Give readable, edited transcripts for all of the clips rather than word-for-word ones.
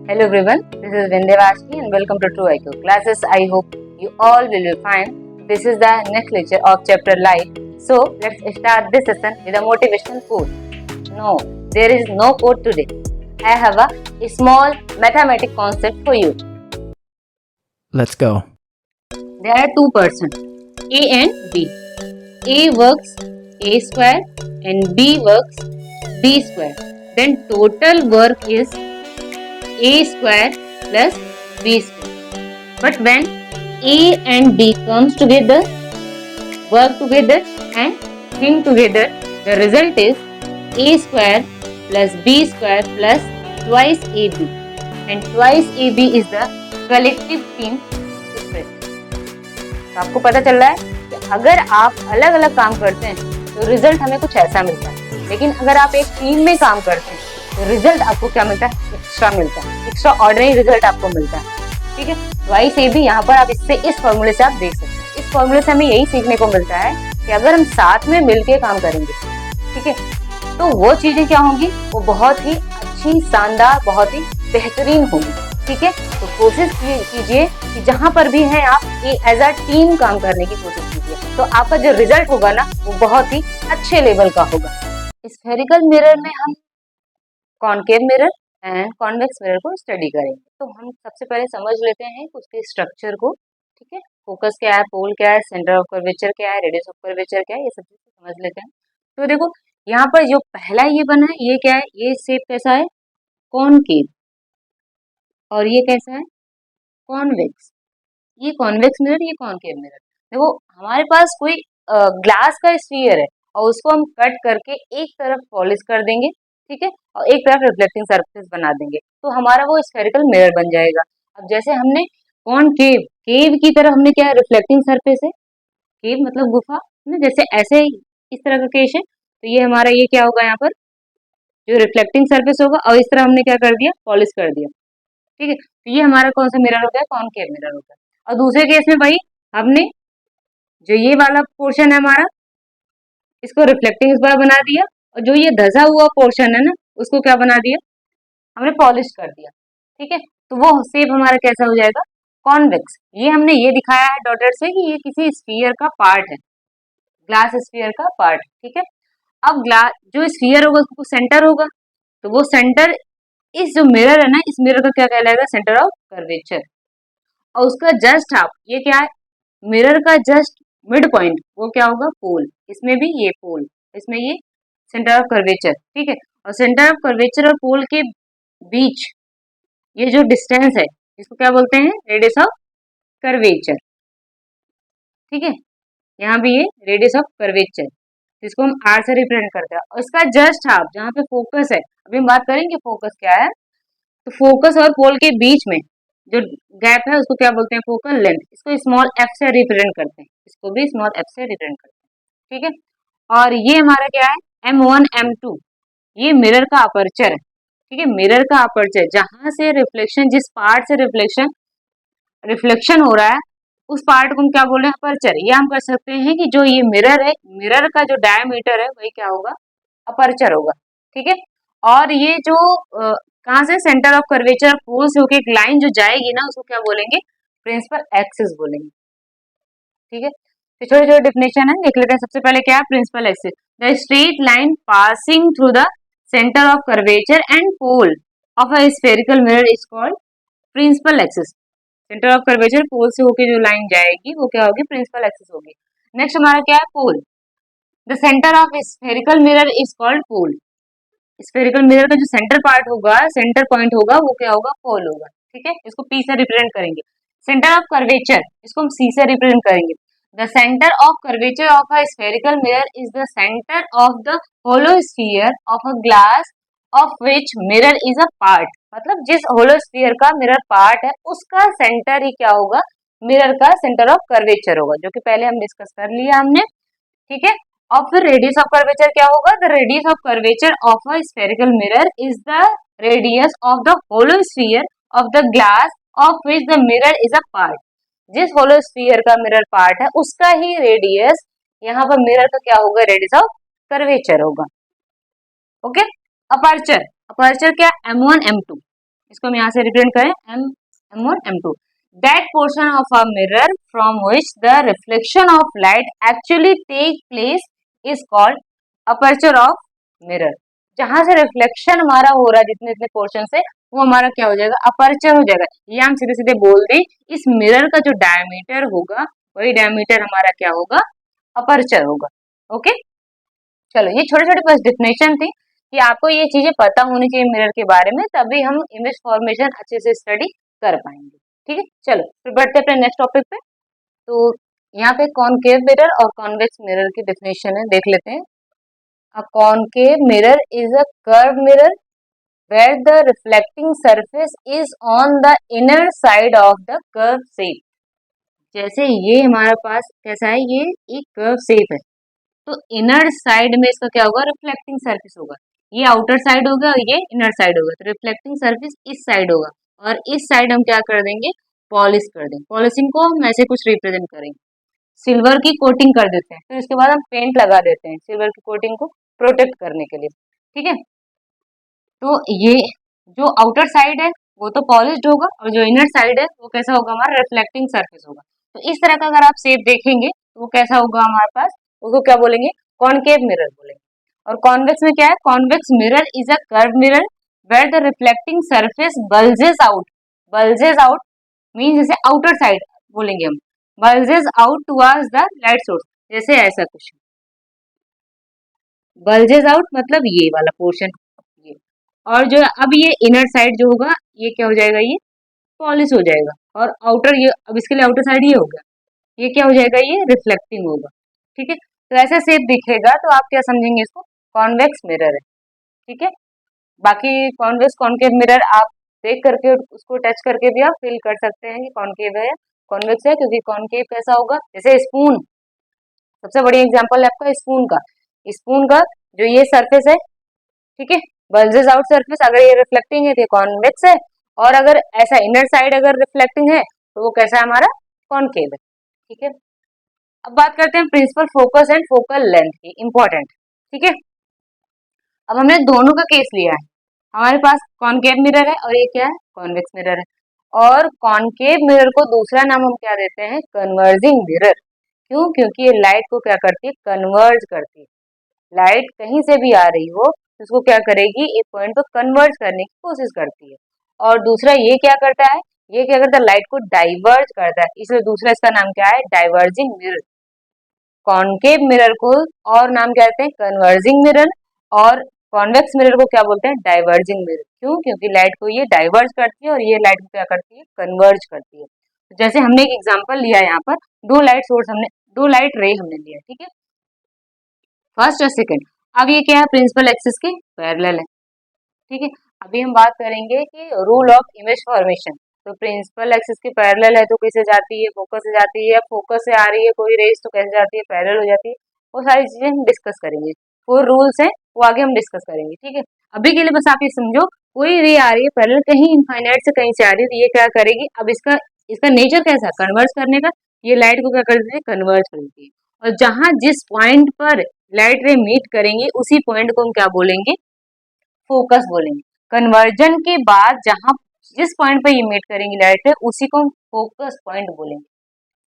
Hello everyone, this is Vindhyavashini and welcome to True IQ classes. I hope you all will be fine. This is the next lecture of chapter Life. So let's start this session with a motivational quote. No, there is no quote today. I have a small mathematic concept for you. Let's go. There are two persons, A and B. A works A square and B works B square. Then total work is A square plus B square. But when A and B comes together, work together and think together, the result is A square plus B square plus twice AB. And twice AB is the collective team spirit. तो आपको पता चल रहा है कि अगर आप अलग अलग काम करते हैं तो रिजल्ट हमें कुछ ऐसा मिलता है, लेकिन अगर आप एक टीम में काम करते हैं तो रिजल्ट आपको क्या मिलता है? एक्स्ट्रा मिलता है, एक्स्ट्रा ऑर्डिनरी रिजल्ट आपको मिलता है। ठीक है, वाई से भी यहाँ पर आप इस फॉर्मूले से आप देख सकते हैं। इस फॉर्मूले से हमें यही सीखने को मिलता है कि अगर हम साथ में मिलकर काम करेंगे, ठीक है, तो वो चीजें क्या होंगी? वो बहुत ही अच्छी, शानदार, बहुत ही बेहतरीन होंगी। ठीक है, तो कोशिश कीजिए कि जहां पर भी है आप एज अ टीम काम करने की कोशिश कीजिए, तो आपका जो रिजल्ट होगा ना वो बहुत ही अच्छे लेवल का होगा। स्फेरिकल मिरर में हम concave mirror and convex mirror को स्टडी करेंगे। तो हम सबसे पहले समझ लेते हैं उसके स्ट्रक्चर को। ठीक है, फोकस क्या है, पोल क्या है, सेंटर ऑफ कर्वेचर क्या है, रेडियस ऑफ कर्वेचर क्या है, ये सब चीजें समझ लेते हैं। तो देखो यहाँ पर जो पहला ये बना है, ये क्या है? ये शेप कैसा है? कॉनकेव। और ये कैसा है? कॉन्वेक्स। ये कॉन्वेक्स मिरर, ये कॉनकेव मिरर। देखो हमारे पास कोई ग्लास का स्फीयर है और उसको हम कट करके एक तरफ पॉलिश कर देंगे, ठीक है, और एक तरफ रिफ्लेक्टिंग सरफेस बना देंगे, तो हमारा वो स्फेरिकल मिरर बन जाएगा। अब जैसे हमने कॉनकेव, केव की तरफ हमने क्या है? रिफ्लेक्टिंग सरफेस है, केव मतलब गुफा ना, जैसे ऐसे इस तरह का केस है, तो ये हमारा ये क्या होगा? यहाँ पर जो रिफ्लेक्टिंग सरफेस होगा, और इस तरह हमने क्या कर दिया? पॉलिश कर दिया। ठीक है, तो ये हमारा कौन सा मिरर हो गया? कॉनकेव मिरर हो गया। और दूसरे केस में भाई हमने जो ये वाला पोर्शन है हमारा, इसको रिफ्लेक्टिंग इस बार बना दिया, और जो ये धसा हुआ पोर्शन है ना, उसको क्या बना दिया? हमने पॉलिश कर दिया। ठीक है, तो वो शेप हमारा कैसा हो जाएगा? कॉन्वेक्स। ये हमने ये दिखाया है डॉटेड से कि ये किसी स्फीयर का पार्ट है, ग्लास स्फीयर का पार्ट। ठीक है, अब ग्लास जो स्फीयर होगा उसको सेंटर होगा, तो वो सेंटर, इस जो मिरर है ना, इस मिरर का क्या कहलाएगा? Centre of curvature. और उसका जस्ट हाफ, ये क्या है? मिरर का जस्ट मिड पॉइंट, वो क्या होगा? पोल। इसमें भी ये पोल, इसमें ये सेंटर ऑफ कर्वेचर। ठीक है, और सेंटर ऑफ कर्वेचर और पोल के बीच ये जो डिस्टेंस है, इसको क्या बोलते हैं? Radius of curvature. ठीक है, यहाँ भी ये रेडियस ऑफ कर्वेचर, जिसको हम आर से रिप्रेजेंट करते हैं। और इसका जस्ट हाफ, जहाँ पे फोकस है, अभी हम बात करेंगे फोकस क्या है, तो फोकस और पोल के बीच में जो गैप है उसको क्या बोलते हैं? Focal length. इसको स्मॉल एफ से रिप्रेजेंट करते हैं, इसको भी स्मॉल एफ से रिप्रेजेंट करते हैं। ठीक है, और ये हमारा क्या है? M1 M2, ये मिरर का अपर्चर है। ठीक है, मिरर का अपर्चर, जहां से रिफ्लेक्शन, जिस पार्ट से रिफ्लेक्शन हो रहा है, उस पार्ट को हम क्या बोल रहे हैं? अपर्चर। ये हम कर सकते हैं कि जो ये मिरर है, मिरर का जो डायमीटर है वही क्या होगा? अपर्चर होगा। ठीक है, और ये जो कहाँ से? सेंटर ऑफ कर्वेचर पोल से होकर एक लाइन जो जाएगी ना, उसको क्या बोलेंगे? प्रिंसिपल एक्सिस बोलेंगे। ठीक है, तो छोटे छोटे डिफिनेशन है, देख लेते हैं। सबसे पहले क्या है? Principal axis, the straight line passing through the centre of curvature and pole of a spherical mirror is called principal axis. Centre of curvature pole से होकर जो लाइन जाएगी वो क्या होगी? प्रिंसिपल एक्सिस होगी। नेक्स्ट हमारा क्या है? Pole, the centre of spherical mirror is called pole. Spherical mirror का जो सेंटर पार्ट होगा, सेंटर पॉइंट होगा, वो क्या होगा? पोल होगा। ठीक है, इसको पी से रिप्रेजेंट करेंगे। सेंटर ऑफ कर्वेचर, इसको हम सी से रिप्रेजेंट करेंगे। The centre of curvature of a spherical mirror is the centre of the hollow sphere of a glass of which mirror is a part. मतलब जिस होलो स्फीयर का mirror part है, उसका centre ही क्या होगा? मिरर का centre of curvature होगा, जो कि पहले हम डिस्कस कर लिया हमने। ठीक है, और फिर रेडियस ऑफ कर्वेचर क्या होगा? The radius of curvature of a spherical mirror is the radius of the hollow sphere of the glass of which the mirror is a part. जिस होलो स्फीयर का मिरर पार्ट है, उसका ही radius यहाँ पर mirror का क्या होगा? Radius of curvature होगा। ओके, अपर्चर, अपर्चर क्या? M1 M2। इसको हम यहाँ से रिप्रेजेंट करें M1 M2। That portion of a mirror from which the reflection of light actually take place is called aperture of mirror. जहां से रिफ्लेक्शन हमारा हो रहा है जितने जितने पोर्शन से, वो हमारा क्या हो जाएगा, अपर्चर हो जाएगा। ये हम सीधे सीधे बोल दें, इस मिरर का जो डायमीटर होगा वही डायमीटर हमारा क्या होगा, अपर्चर होगा। ओके, चलो ये छोटे छोटे बस डिफिनेशन थी कि आपको ये चीजें पता होनी चाहिए मिरर के बारे में, तभी हम इमेज फॉर्मेशन अच्छे से स्टडी कर पाएंगे। ठीक है, चलो फिर बढ़ते अपने नेक्स्ट टॉपिक पे। तो यहाँ पे कॉनकेव मिरर और कॉन्वेक्स मिरर की डेफिनेशन है, देख लेते हैं। अ concave mirror is a curve mirror where the reflecting surface is on the inner side of the curve shape। जैसे ये हमारा पास कैसा है, ये एक कर्व शेप है, तो इनर साइड में इसका क्या होगा, रिफ्लेक्टिंग सरफेस होगा। ये आउटर साइड होगा और ये इनर साइड होगा, तो रिफ्लेक्टिंग सरफेस इस साइड होगा और इस साइड हम क्या कर देंगे, पॉलिश कर देंगे। पॉलिशिंग को हम ऐसे कुछ रिप्रेजेंट करेंगे, सिल्वर की कोटिंग कर देते हैं, फिर उसके बाद हम पेंट लगा देते हैं सिल्वर की कोटिंग को प्रोटेक्ट करने के लिए। ठीक है, तो ये जो आउटर साइड है वो तो पॉलिश्ड होगा और जो इनर साइड है वो कैसा होगा, हमारा रिफ्लेक्टिंग सरफेस होगा। तो इस तरह का अगर आप शेप देखेंगे तो वो कैसा होगा हमारे पास, उसको क्या बोलेंगे, कॉनकेव मिरर बोलेंगे। और कॉन्वेक्स में क्या है, convex mirror is a curve mirror where the reflecting surface bulges out. Bulges out mean जैसे आउटर साइड बोलेंगे हम, bulges out towards the light source, जैसे ऐसा कुछ। बल्जेस आउट मतलब ये वाला पोर्शन, ये। और जो अब ये इनर साइड जो होगा ये क्या हो जाएगा, ये पॉलिश हो जाएगा। और आउटर, ये अब इसके लिए आउटर साइड ये होगा, ये क्या हो जाएगा, ये रिफ्लेक्टिंग होगा। ठीक है, तो ऐसा शेप दिखेगा तो आप क्या समझेंगे, इसको कॉन्वेक्स मिरर है। ठीक है, बाकी कॉन्वेक्स कॉनकेव मिरर आप देख करके उसको टच करके भी आप फील कर सकते हैं कि कॉनकेव है या कॉन्वेक्स है, क्योंकि कॉनकेव कैसा होगा, जैसे स्पून, सबसे बड़ी एग्जांपल है आपका स्पून का। स्पून का जो ये सरफेस है, ठीक है, बल्जेस आउट सरफेस, अगर ये रिफ्लेक्टिंग है तो कॉन्वेक्स है, और अगर ऐसा इनर साइड अगर रिफ्लेक्टिंग है तो वो कैसा है, हमारा कॉनकेव है। ठीक है, अब बात करते हैं principal focus and focal length की, इंपॉर्टेंट। ठीक है, अब हमने दोनों का केस लिया है, हमारे पास कॉनकेव मिरर है और ये क्या है, कॉन्वेक्स मिरर है। और कॉनकेव मिरर को दूसरा नाम हम क्या देते हैं, कन्वर्जिंग मिरर। क्यों, क्योंकि ये लाइट को क्या करती है, कन्वर्ज करती है। लाइट कहीं से भी आ रही हो तो उसको क्या करेगी, एक पॉइंट पर कन्वर्ज करने की कोशिश करती है। और दूसरा ये क्या करता है, ये क्या करता है, लाइट को डाइवर्ज करता है, इसलिए दूसरा इसका नाम क्या है, डाइवर्जिंग मिरर। कॉनकेव मिरर को और नाम क्या कहते हैं, कन्वर्जिंग मिरर, और कॉन्वेक्स मिरर को क्या बोलते हैं, डाइवर्जिंग मिरर। क्यों, क्योंकि लाइट को ये डाइवर्ज करती है और ये लाइट को क्या करती है, कन्वर्ज करती है। जैसे हमने एक एग्जांपल लिया है यहाँ पर, दो लाइट सोर्स हमने, दो लाइट रे हमने लिया, ठीक है, फर्स्ट और सेकंड। अब ये क्या है, प्रिंसिपल एक्सिस के पैरेलल है। ठीक है, अभी हम बात करेंगे कि रूल ऑफ इमेज फॉर्मेशन। तो प्रिंसिपल एक्सिस के पैरेलल है तो कैसे जाती है, फोकस से जाती है, फोकस से आ रही है कोई रेस तो कैसे जाती है, पैरेलल हो जाती है। वो सारी चीजें हम डिस्कस करेंगे, फोर रूल्स हैं वो आगे हम डिस्कस करेंगे। ठीक है, अभी के लिए बस आप ये समझो, कोई रे आ रही है पैरेलल, कहीं इनफाइनाइट से कहीं से आ रही है, तो ये क्या करेगी, अब इसका इसका नेचर कैसा, कन्वर्ज करने का, ये लाइट को क्या कर देती है, कन्वर्ज कर देती है। और जहां जिस पॉइंट पर लाइट रे मीट करेंगे उसी पॉइंट को हम क्या बोलेंगे, फोकस बोलेंगे। कन्वर्जन के बाद जहां जिस पॉइंट पे ये मीट करेंगी लाइट रे, उसी को हम फोकस पॉइंट बोलेंगे।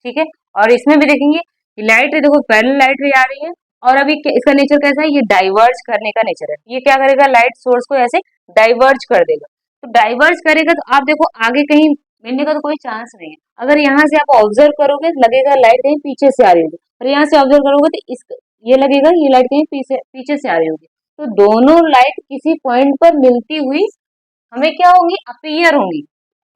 ठीक है, और इसमें भी देखेंगे कि लाइट रे, देखो पैरेलल लाइट रे आ रही है, और अभी इसका नेचर कैसा है, ये डाइवर्ज करने का नेचर है। ये क्या करेगा, लाइट सोर्स को ऐसे डाइवर्ज कर देगा। तो डाइवर्ज करेगा तो आप देखो आगे कहीं मिलने का तो कोई चांस नहीं है। अगर यहाँ से आप ऑब्जर्व करोगे तो लगेगा लाइट कहीं पीछे से आ रही होगी, और यहाँ से ऑब्जर्व करोगे तो इस ये लगेगा ये लाइट कहीं पीछे पीछे से आ रही होगी। तो दोनों लाइट किसी पॉइंट पर मिलती हुई हमें क्या होंगी, अपीयर होंगी।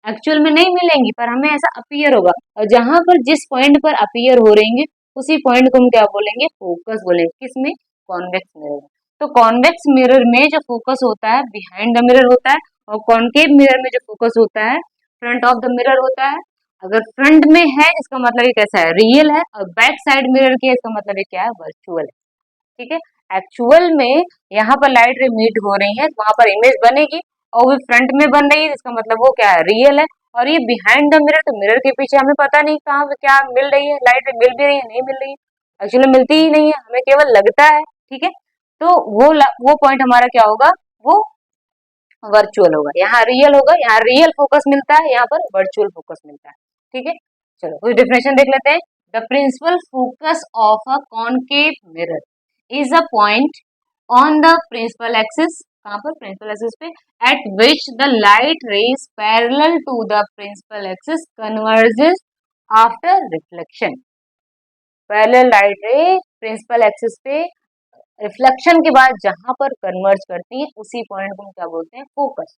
एक्चुअल में नहीं मिलेंगी पर हमें ऐसा अपीयर होगा, और जहां पर जिस पॉइंट पर अपीयर हो रहेंगे उसी पॉइंट को हम क्या बोलेंगे, फोकस बोलेंगे। किसमें, कॉन्वेक्स मिरर में। तो कॉन्वेक्स मिरर में जो फोकस होता है बिहाइंड द मिरर होता है, और कॉन्केव मिरर में जो फोकस होता है फ्रंट ऑफ द मिरर होता है। अगर फ्रंट में है इसका मतलब ये कैसा है, रियल है, और बैक साइड मिरर की है इसका मतलब ये क्या है, वर्चुअल है। ठीक है, एक्चुअल में यहाँ पर लाइट रे मीट हो रही है, वहां पर इमेज बनेगी, और वो फ्रंट में बन रही है, इसका मतलब वो क्या है, रियल है। और ये बिहाइंड द मिरर, तो मिरर के पीछे हमें पता नहीं कहाँ पे क्या मिल रही है, लाइट मिल भी रही है नहीं मिल रही है, एक्चुअली मिलती ही नहीं है, हमें केवल लगता है। ठीक है, तो वो पॉइंट हमारा क्या होगा, वो वर्चुअल होगा, यहाँ रियल होगा, यहाँ रियल फोकस मिलता है, यहाँ पर वर्चुअल फोकस मिलता है। ठीक है, चलो कुछ डेफिनेशन देख लेते हैं। The principal focus of a concave mirror is a point on the principal axis, कहाँ पर, प्रिंसिपल एक्सिस पे, at which the light rays parallel to the principal axis converges after reflection. Parallel light ray principal axis पे reflection के बाद जहां पर converge करती है उसी पॉइंट को हम क्या बोलते हैं, फोकस।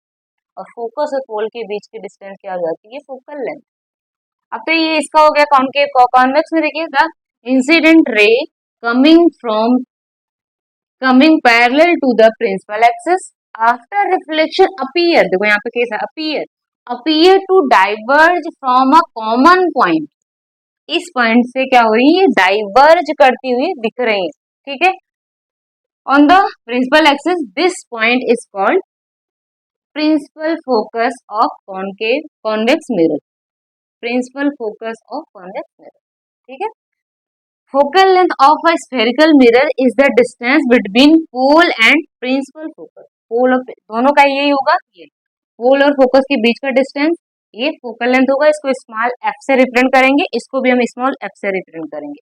और फोकस और पोल के बीच की डिस्टेंस क्या हो जाती है, फोकल लेंथ। अब तो ये इसका हो गया कॉनकेव। कॉन्वेक्स में देखिए, the incident ray coming parallel to the principal axis after reflection appear, देखो यहाँ पे केस है appear to diverge from a common point. इस पॉइंट से क्या हो रही है, डाइवर्ज करती हुई दिख रही है। ठीक है, on the principal axis this point is called principal focus of convex mirror, principal focus of convex mirror। ठीक है, focal length of a spherical mirror is the distance between pole and principal focus। पोल और दोनों का यही होगा, ये पोल और focus के बीच का डिस्टेंस ये फोकल लेंथ होगा। इसको स्मॉल एफ से रिप्रेजेंट करेंगे, इसको भी हम स्मॉल एफ से रिप्रेजेंट करेंगे,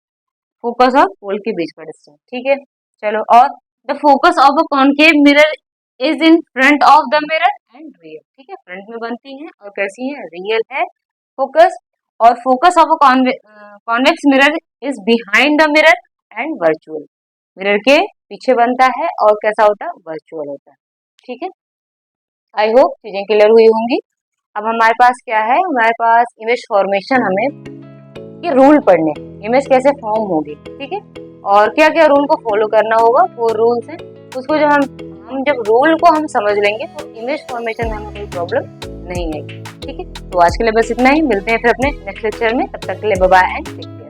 फोकस और पोल के बीच का डिस्टेंस। ठीक है, चलो, और the focus of a concave mirror is in front of the mirror and real. ठीक है, फ्रंट में बनती है और कैसी है, रियल है फोकस। और focus of a convex mirror is behind the mirror and virtual, mirror के पीछे बनता है और कैसा होता है, वर्चुअल होता है। ठीक है, आई होप चीजें क्लियर हुई होंगी। अब हमारे पास क्या है, हमारे पास इमेज फॉर्मेशन, हमें ये रूल पढ़ने, इमेज कैसे फॉर्म होगी। ठीक है, और क्या क्या रूल को फॉलो करना होगा, 4 रूल्स हैं। उसको जब हम जब रूल को हम समझ लेंगे तो इमेज फॉर्मेशन में हमें कोई प्रॉब्लम नहीं आएगी। ठीक है, तो आज के लिए बस इतना ही, मिलते हैं फिर अपने नेक्स्ट लेक्चर में, तब तक के लिए bye bye and take care.